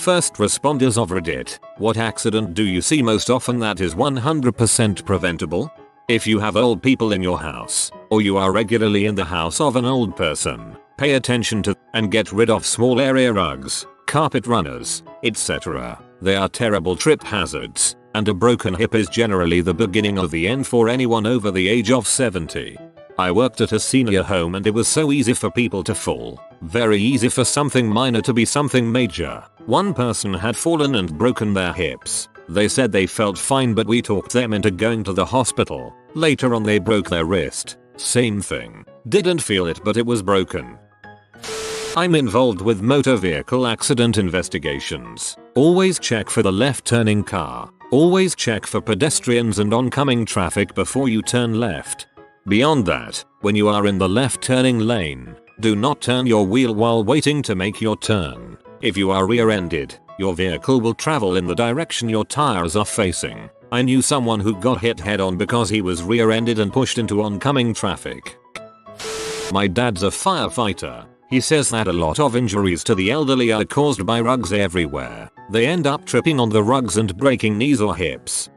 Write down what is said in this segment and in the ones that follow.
first responders of Reddit, what accident do you see most often that is 100% preventable? If you have old people in your house, or you are regularly in the house of an old person, pay attention to and get rid of small area rugs, carpet runners, etc. They are terrible trip hazards, and a broken hip is generally the beginning of the end for anyone over the age of 70. I worked at a senior home and it was so easy for people to fall. Very easy for something minor to be something major. One person had fallen and broken their hips. They said they felt fine but we talked them into going to the hospital. Later on they broke their wrist. Same thing. Didn't feel it but it was broken. I'm involved with motor vehicle accident investigations. Always check for the left turning car. Always check for pedestrians and oncoming traffic before you turn left. Beyond that, when you are in the left turning lane, do not turn your wheel while waiting to make your turn. If you are rear-ended, your vehicle will travel in the direction your tires are facing. I knew someone who got hit head-on because he was rear-ended and pushed into oncoming traffic. My dad's a firefighter. He says that a lot of injuries to the elderly are caused by rugs everywhere. They end up tripping on the rugs and breaking knees or hips.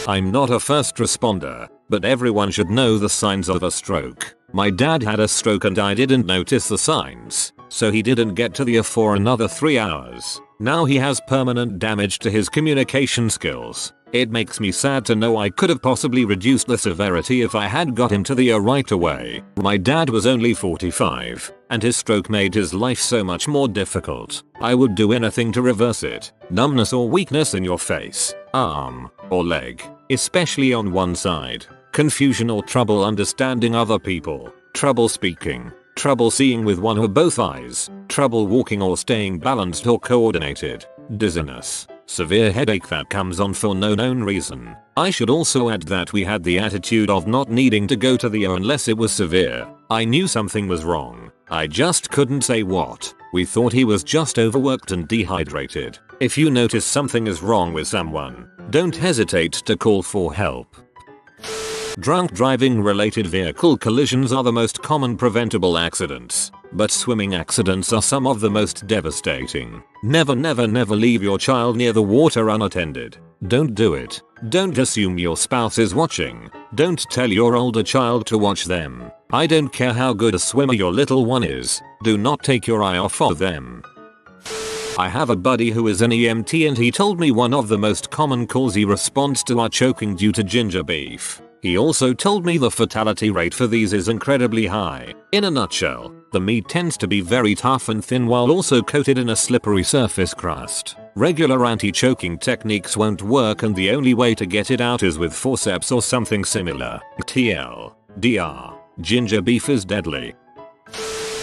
I'm not a first responder, but everyone should know the signs of a stroke. My dad had a stroke and I didn't notice the signs, so he didn't get to the ER for another 3 hours. Now he has permanent damage to his communication skills. It makes me sad to know I could have possibly reduced the severity if I had got him to the ER right away. My dad was only 45, and his stroke made his life so much more difficult. I would do anything to reverse it. Numbness or weakness in your face, arm, or leg, especially on one side. Confusion or trouble understanding other people. Trouble speaking. Trouble seeing with one or both eyes. Trouble walking or staying balanced or coordinated. Dizziness. Severe headache that comes on for no known reason. I should also add that we had the attitude of not needing to go to the ER unless it was severe. I knew something was wrong. I just couldn't say what. We thought he was just overworked and dehydrated. If you notice something is wrong with someone, don't hesitate to call for help. Drunk driving related vehicle collisions are the most common preventable accidents, but swimming accidents are some of the most devastating. Never leave your child near the water unattended. Don't do it. Don't assume your spouse is watching. Don't tell your older child to watch them. I don't care how good a swimmer your little one is, do not take your eye off of them. I have a buddy who is an EMT and he told me one of the most common calls he responds to are choking due to ginger beef. He also told me the fatality rate for these is incredibly high. In a nutshell, the meat tends to be very tough and thin while also coated in a slippery surface crust. Regular anti-choking techniques won't work and the only way to get it out is with forceps or something similar. TLDR. Ginger beef is deadly.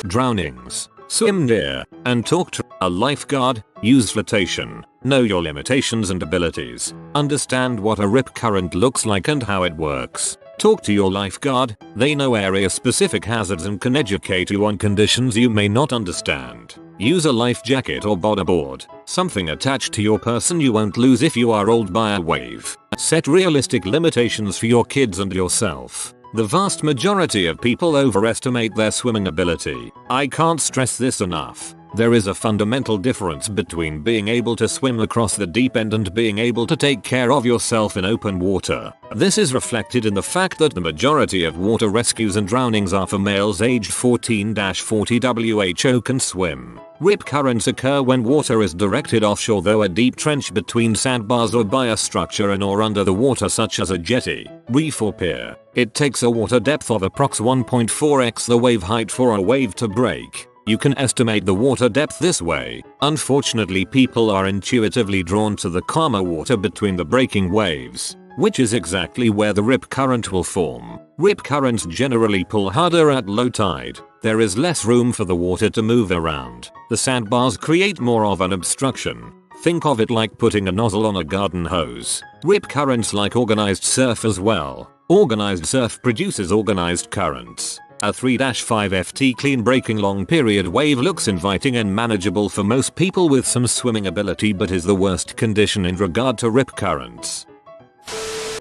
Drownings. Swim near and talk to a lifeguard. Use flotation. Know your limitations and abilities. Understand what a rip current looks like and how it works. Talk to your lifeguard. They know area-specific hazards and can educate you on conditions you may not understand. Use a life jacket or bodyboard. Something attached to your person you won't lose if you are rolled by a wave. Set realistic limitations for your kids and yourself. The vast majority of people overestimate their swimming ability. I can't stress this enough. There is a fundamental difference between being able to swim across the deep end and being able to take care of yourself in open water. This is reflected in the fact that the majority of water rescues and drownings are for males aged 14-40 who can swim. Rip currents occur when water is directed offshore through a deep trench between sandbars or by a structure in or under the water such as a jetty, reef or pier. It takes a water depth of approx 1.4x the wave height for a wave to break. You can estimate the water depth this way. Unfortunately, people are intuitively drawn to the calmer water between the breaking waves, which is exactly where the rip current will form. Rip currents generally pull harder at low tide. There is less room for the water to move around. The sandbars create more of an obstruction. Think of it like putting a nozzle on a garden hose. Rip currents like organized surf as well. Organized surf produces organized currents. A 3-5 FT clean breaking long period wave looks inviting and manageable for most people with some swimming ability but is the worst condition in regard to rip currents.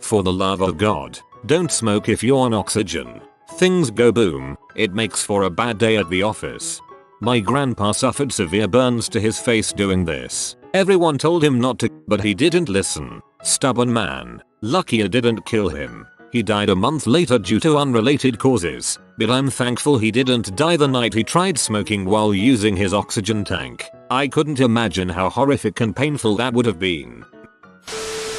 For the love of God, don't smoke if you're on oxygen. Things go boom, it makes for a bad day at the office. My grandpa suffered severe burns to his face doing this. Everyone told him not to, but he didn't listen. Stubborn man. Lucky it didn't kill him. He died a month later due to unrelated causes, but I'm thankful he didn't die the night he tried smoking while using his oxygen tank. I couldn't imagine how horrific and painful that would have been.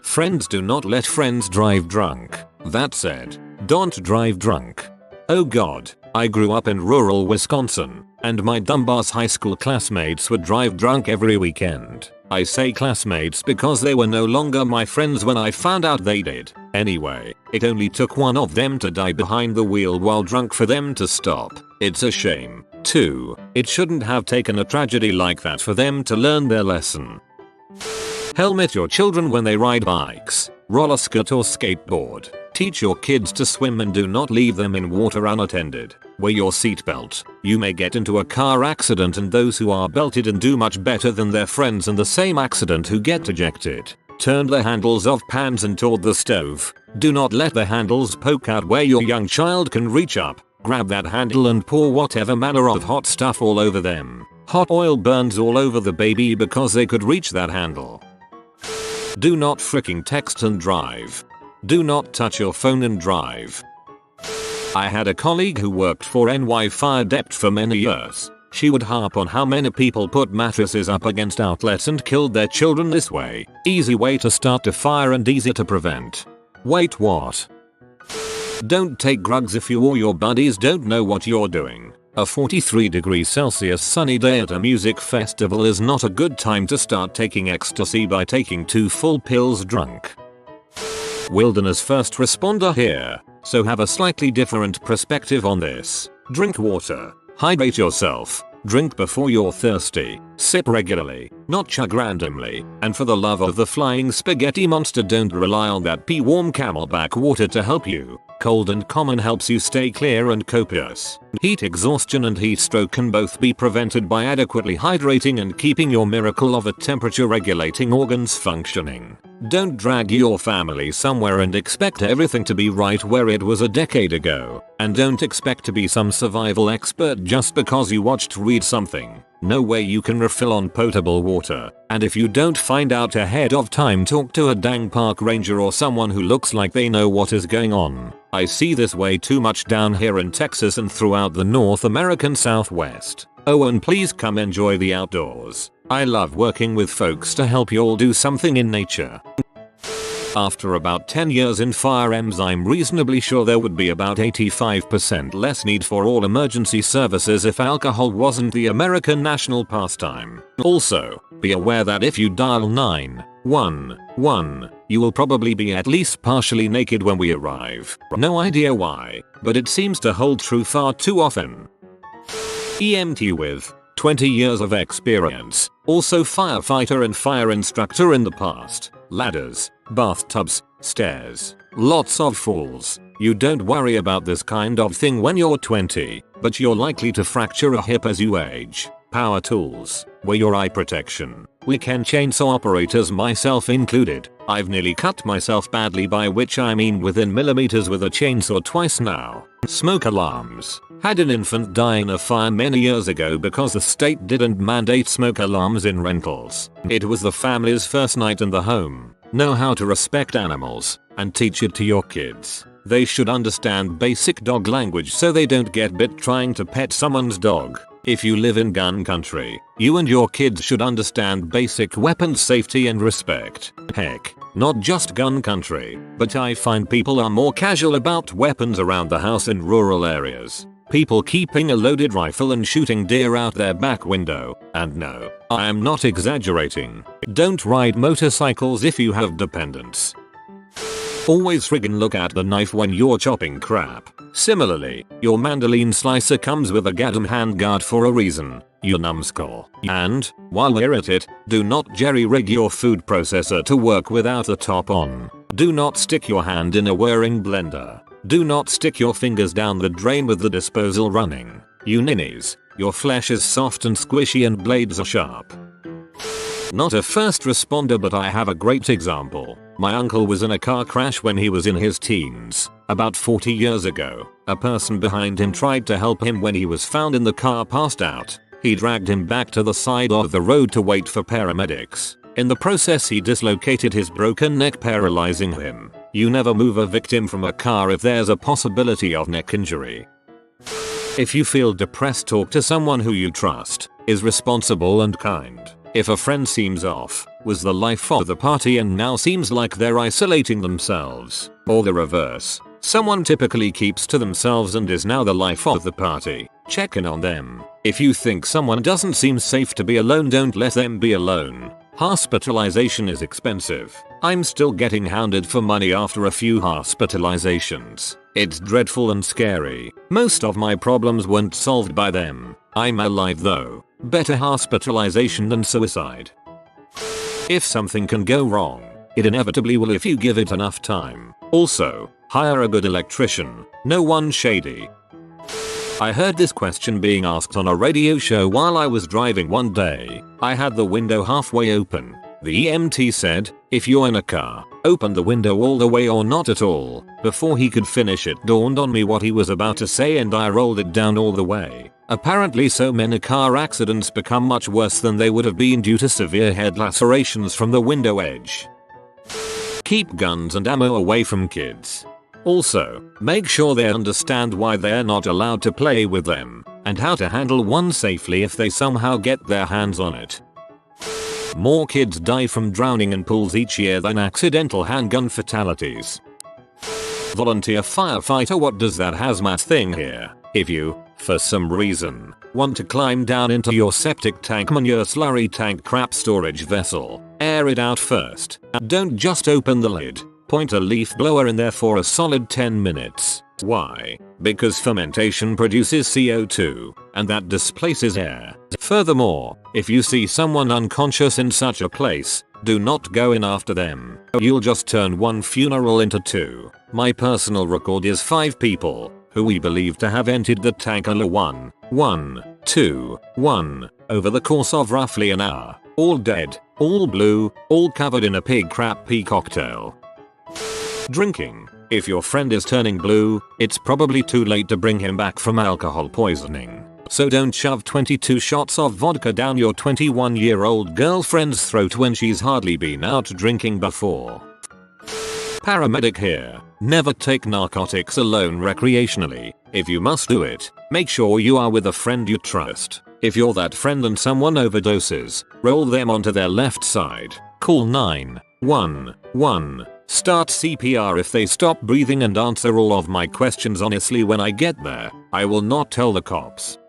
Friends, do not let friends drive drunk. That said, don't drive drunk. Oh god, I grew up in rural Wisconsin, and my dumbass high school classmates would drive drunk every weekend. I say classmates because they were no longer my friends when I found out they did. Anyway, it only took one of them to die behind the wheel while drunk for them to stop. It's a shame. Too, it shouldn't have taken a tragedy like that for them to learn their lesson. Helmet your children when they ride bikes, roller skate or skateboard. Teach your kids to swim and do not leave them in water unattended. Wear your seatbelt. You may get into a car accident, and those who are belted and do much better than their friends in the same accident who get ejected. Turn the handles of pans and toward the stove. Do not let the handles poke out where your young child can reach up. Grab that handle and pour whatever manner of hot stuff all over them. Hot oil burns all over the baby because they could reach that handle. Do not freaking text and drive. Do not touch your phone and drive. I had a colleague who worked for NY Fire Dept for many years. She would harp on how many people put mattresses up against outlets and killed their children this way. Easy way to start a fire and easy to prevent. Wait, what? Don't take drugs if you or your buddies don't know what you're doing. A 43°C sunny day at a music festival is not a good time to start taking ecstasy by taking 2 full pills drunk. Wilderness first responder here, so have a slightly different perspective on this. Drink water. Hydrate yourself. Drink before you're thirsty. Sip regularly, not chug randomly. And for the love of the flying spaghetti monster, don't rely on that warm Camelback water to help you. Cold and common helps you stay clear and copious. Heat exhaustion and heat stroke can both be prevented by adequately hydrating and keeping your miracle of a temperature regulating organs functioning. Don't drag your family somewhere and expect everything to be right where it was a decade ago. And don't expect to be some survival expert just because you watched read something. No way you can refill on potable water. And if you don't find out ahead of time, talk to a dang park ranger or someone who looks like they know what is going on. I see this way too much down here in Texas and throughout the North American Southwest. Oh, and please come enjoy the outdoors. I love working with folks to help y'all do something in nature. After about 10 years in firearms, I'm reasonably sure there would be about 85% less need for all emergency services if alcohol wasn't the American national pastime. Also, be aware that if you dial 911, you will probably be at least partially naked when we arrive. No idea why, but it seems to hold true far too often. EMT with 20 years of experience, also firefighter and fire instructor in the past. Ladders, bathtubs, stairs, lots of falls. You don't worry about this kind of thing when you're 20, but you're likely to fracture a hip as you age. Power tools, wear your eye protection. Weekend chainsaw operators, myself included. I've nearly cut myself badly, by which I mean within millimeters, with a chainsaw twice now. Smoke alarms. Had an infant die in a fire many years ago because the state didn't mandate smoke alarms in rentals. It was the family's first night in the home. Know how to respect animals and teach it to your kids. They should understand basic dog language so they don't get bit trying to pet someone's dog. If you live in gun country, you and your kids should understand basic weapons safety and respect. Heck, not just gun country, but I find people are more casual about weapons around the house in rural areas. People keeping a loaded rifle and shooting deer out their back window. And no, I am not exaggerating. Don't ride motorcycles if you have dependents. Always friggin' look at the knife when you're chopping crap. Similarly, your mandolin slicer comes with a goddamn handguard for a reason. You numbskull. And, while we're at it, do not jerry-rig your food processor to work without the top on. Do not stick your hand in a whirring blender. Do not stick your fingers down the drain with the disposal running. You ninnies, your flesh is soft and squishy and blades are sharp. Not a first responder, but I have a great example. My uncle was in a car crash when he was in his teens. About 40 years ago, a person behind him tried to help him when he was found in the car passed out. He dragged him back to the side of the road to wait for paramedics. In the process he dislocated his broken neck, paralyzing him. You never move a victim from a car if there's a possibility of neck injury. If you feel depressed, talk to someone who you trust, is responsible and kind. If a friend seems off, was the life of the party and now seems like they're isolating themselves, or the reverse, someone typically keeps to themselves and is now the life of the party, check in on them. If you think someone doesn't seem safe to be alone, don't let them be alone. Hospitalization is expensive. I'm still getting hounded for money after a few hospitalizations. It's dreadful and scary. Most of my problems weren't solved by them. I'm alive though. Better hospitalization than suicide. If something can go wrong, it inevitably will if you give it enough time. Also, hire a good electrician. No one shady. I heard this question being asked on a radio show while I was driving one day. I had the window halfway open. The EMT said, if you're in a car, open the window all the way or not at all. Before he could finish, it dawned on me what he was about to say and I rolled it down all the way. Apparently so many car accidents become much worse than they would have been due to severe head lacerations from the window edge. Keep guns and ammo away from kids. Also, make sure they understand why they're not allowed to play with them, and how to handle one safely if they somehow get their hands on it. More kids die from drowning in pools each year than accidental handgun fatalities. Volunteer firefighter, what does that hazmat thing here? If you, for some reason, want to climb down into your septic tank manure slurry tank crap storage vessel, air it out first. Don't just open the lid. Point a leaf blower in there for a solid 10 minutes. Why? Because fermentation produces CO2, and that displaces air. Furthermore, if you see someone unconscious in such a place, do not go in after them. You'll just turn one funeral into two. My personal record is 5 people, who we believe to have entered the tank alone. 1, 2, 1, over the course of roughly an hour. All dead, all blue, all covered in a pig crap pea cocktail. Drinking. If your friend is turning blue, it's probably too late to bring him back from alcohol poisoning. So don't shove 22 shots of vodka down your 21-year-old girlfriend's throat when she's hardly been out drinking before. Paramedic here. Never take narcotics alone recreationally. If you must do it, make sure you are with a friend you trust. If you're that friend and someone overdoses, roll them onto their left side. Call 911. Start CPR if they stop breathing and answer all of my questions honestly when I get there. I will not tell the cops.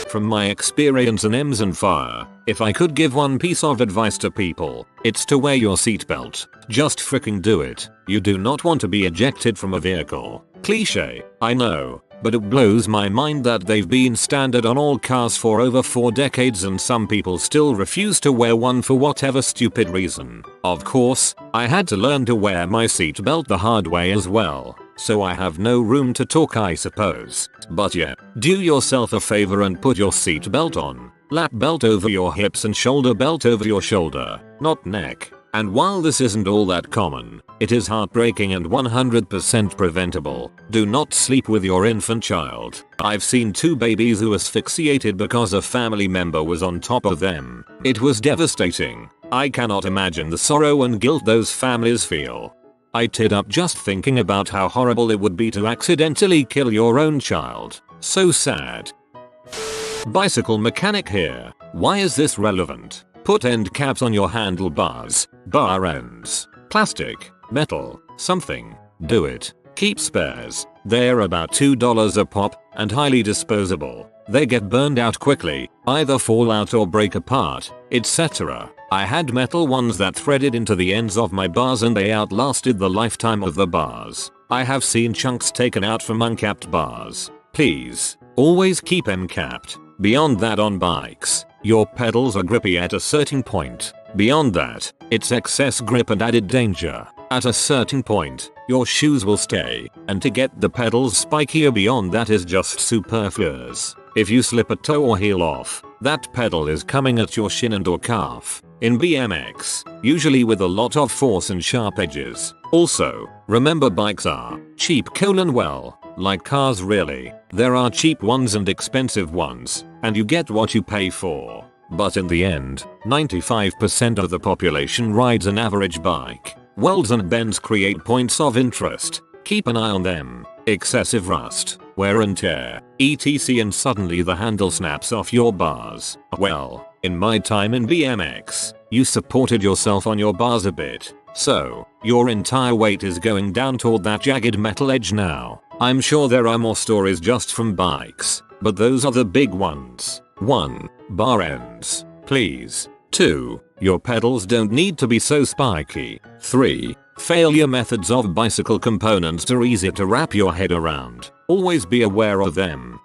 From my experience in EMS and fire, if I could give one piece of advice to people, it's to wear your seatbelt. Just freaking do it. You do not want to be ejected from a vehicle. Cliche, I know, but it blows my mind that they've been standard on all cars for over 4 decades and some people still refuse to wear one for whatever stupid reason. Of course, I had to learn to wear my seatbelt the hard way as well, so I have no room to talk, I suppose. But yeah, do yourself a favor and put your seatbelt on. Lap belt over your hips and shoulder belt over your shoulder, not neck. And while this isn't all that common, it is heartbreaking and 100% preventable. Do not sleep with your infant child. I've seen 2 babies who asphyxiated because a family member was on top of them. It was devastating. I cannot imagine the sorrow and guilt those families feel. I teared up just thinking about how horrible it would be to accidentally kill your own child. So sad. Bicycle mechanic here. Why is this relevant? Put end caps on your handlebars, bar ends, plastic, metal, something. Do it. Keep spares. They're about $2 a pop and highly disposable. They get burned out quickly, either fall out or break apart, etc. I had metal ones that threaded into the ends of my bars and they outlasted the lifetime of the bars. I have seen chunks taken out from uncapped bars. Please, always keep them capped. Beyond that, on bikes, your pedals are grippy at a certain point. Beyond that, it's excess grip and added danger. At a certain point, your shoes will stay, and to get the pedals spikier beyond that is just superfluous. If you slip a toe or heel off, that pedal is coming at your shin and or calf. In BMX, usually with a lot of force and sharp edges. Also, remember bikes are cheap, well, like cars really. There are cheap ones and expensive ones, and you get what you pay for. But in the end, 95% of the population rides an average bike. Welds and bends create points of interest. Keep an eye on them. Excessive rust, wear and tear, etc, and suddenly the handle snaps off your bars. Well, in my time in BMX, you supported yourself on your bars a bit, so your entire weight is going down toward that jagged metal edge now. I'm sure there are more stories just from bikes, but those are the big ones. 1. Bar ends, please. 2. Your pedals don't need to be so spiky. 3. Failure methods of bicycle components are easy to wrap your head around. Always be aware of them.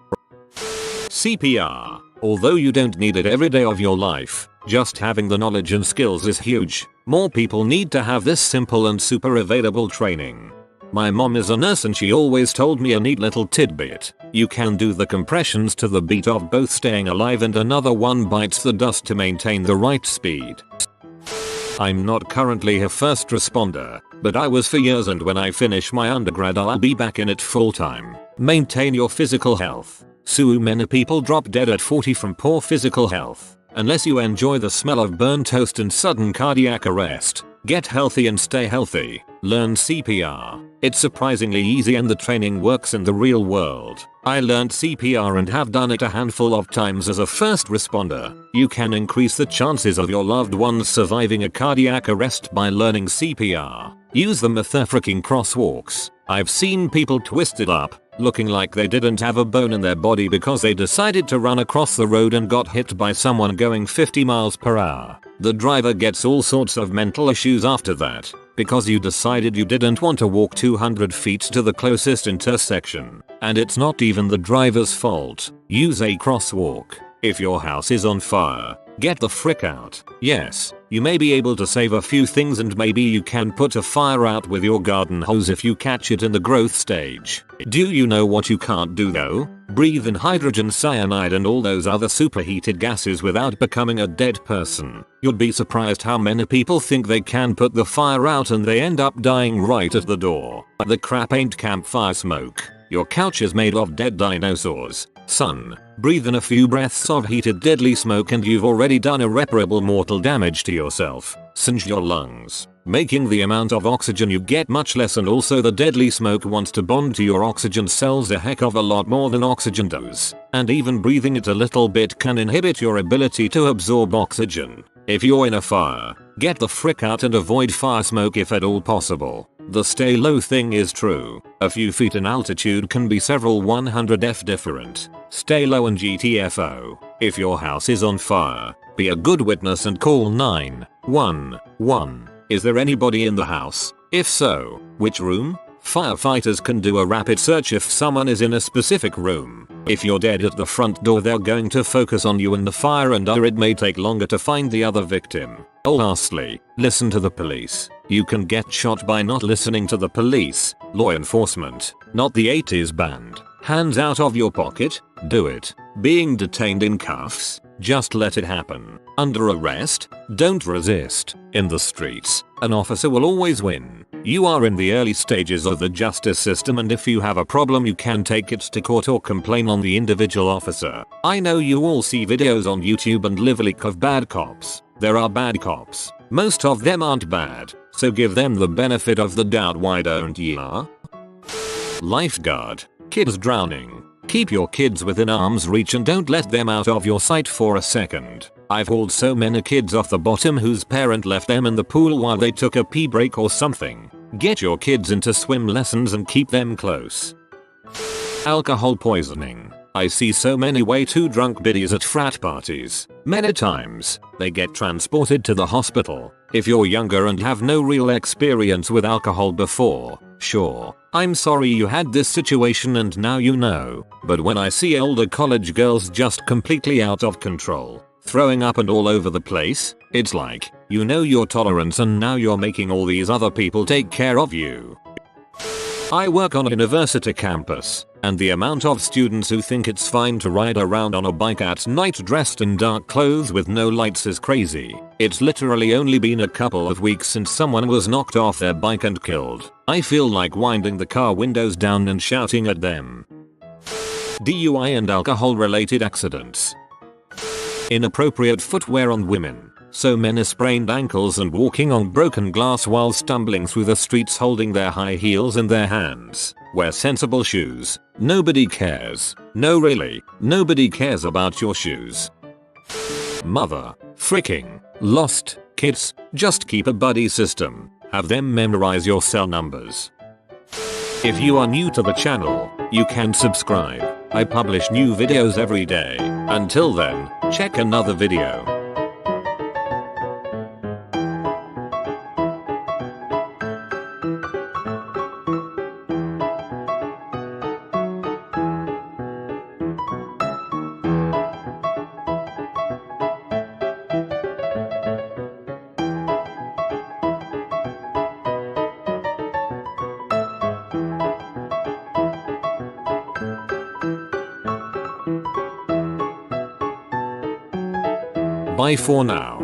CPR. Although you don't need it every day of your life, just having the knowledge and skills is huge. More people need to have this simple and super available training. My mom is a nurse and she always told me a neat little tidbit. You can do the compressions to the beat of both Staying Alive and Another One Bites the Dust to maintain the right speed. I'm not currently a first responder, but I was for years, and when I finish my undergrad I'll be back in it full time. Maintain your physical health. So many people drop dead at 40 from poor physical health. Unless you enjoy the smell of burnt toast and sudden cardiac arrest, get healthy and stay healthy. Learn CPR. It's surprisingly easy and the training works in the real world. I learned CPR and have done it a handful of times as a first responder. You can increase the chances of your loved ones surviving a cardiac arrest by learning CPR. Use them with their freaking crosswalks. I've seen people twisted up, looking like they didn't have a bone in their body because they decided to run across the road and got hit by someone going 50 miles per hour. The driver gets all sorts of mental issues after that, because you decided you didn't want to walk 200 feet to the closest intersection. And it's not even the driver's fault. Use a crosswalk. If your house is on fire, get the frick out. Yes, you may be able to save a few things, and maybe you can put a fire out with your garden hose if you catch it in the growth stage. Do you know what you can't do though? Breathe in hydrogen cyanide and all those other superheated gases without becoming a dead person. You'd be surprised how many people think they can put the fire out and they end up dying right at the door. The crap ain't campfire smoke. Your couch is made of dead dinosaurs. Son, breathe in a few breaths of heated deadly smoke and you've already done irreparable mortal damage to yourself. Singe your lungs, making the amount of oxygen you get much less, and also the deadly smoke wants to bond to your oxygen cells a heck of a lot more than oxygen does. And even breathing it a little bit can inhibit your ability to absorb oxygen. If you're in a fire, get the frick out and avoid fire smoke if at all possible. The stay low thing is true. A few feet in altitude can be several 100f different. Stay low and GTFO. If your house is on fire, be a good witness and call 911. Is there anybody in the house? If so, which room? Firefighters can do a rapid search if someone is in a specific room. If you're dead at the front door, they're going to focus on you and the fire, and it may take longer to find the other victim. Oh, lastly, listen to the police. You can get shot by not listening to the police. Law enforcement, not the 80s band. Hands out of your pocket, do it. Being detained in cuffs, just let it happen. Under arrest, don't resist. In the streets, an officer will always win. You are in the early stages of the justice system, and if you have a problem you can take it to court or complain on the individual officer. I know you all see videos on YouTube and live a leak of bad cops. There are bad cops. Most of them aren't bad, so give them the benefit of the doubt. Why don't ya? Lifeguard. Kids drowning. Keep your kids within arm's reach and don't let them out of your sight for a second. I've hauled so many kids off the bottom whose parent left them in the pool while they took a pee break or something. Get your kids into swim lessons and keep them close. Alcohol poisoning. I see so many way too drunk biddies at frat parties. Many times, they get transported to the hospital. If you're younger and have no real experience with alcohol before, sure, I'm sorry you had this situation and now you know. But when I see older college girls just completely out of control, throwing up and all over the place, it's like, you know your tolerance and now you're making all these other people take care of you. I work on a university campus, and the amount of students who think it's fine to ride around on a bike at night dressed in dark clothes with no lights is crazy. It's literally only been a couple of weeks since someone was knocked off their bike and killed. I feel like winding the car windows down and shouting at them. DUI and alcohol-related accidents. Inappropriate footwear on women. So many sprained ankles and walking on broken glass while stumbling through the streets holding their high heels in their hands. Wear sensible shoes. Nobody cares. No, really, nobody cares about your shoes. Mother freaking lost kids. Just keep a buddy system. Have them memorize your cell numbers. If you are new to the channel, you can subscribe. I publish new videos every day. Until then, check another video. Bye for now.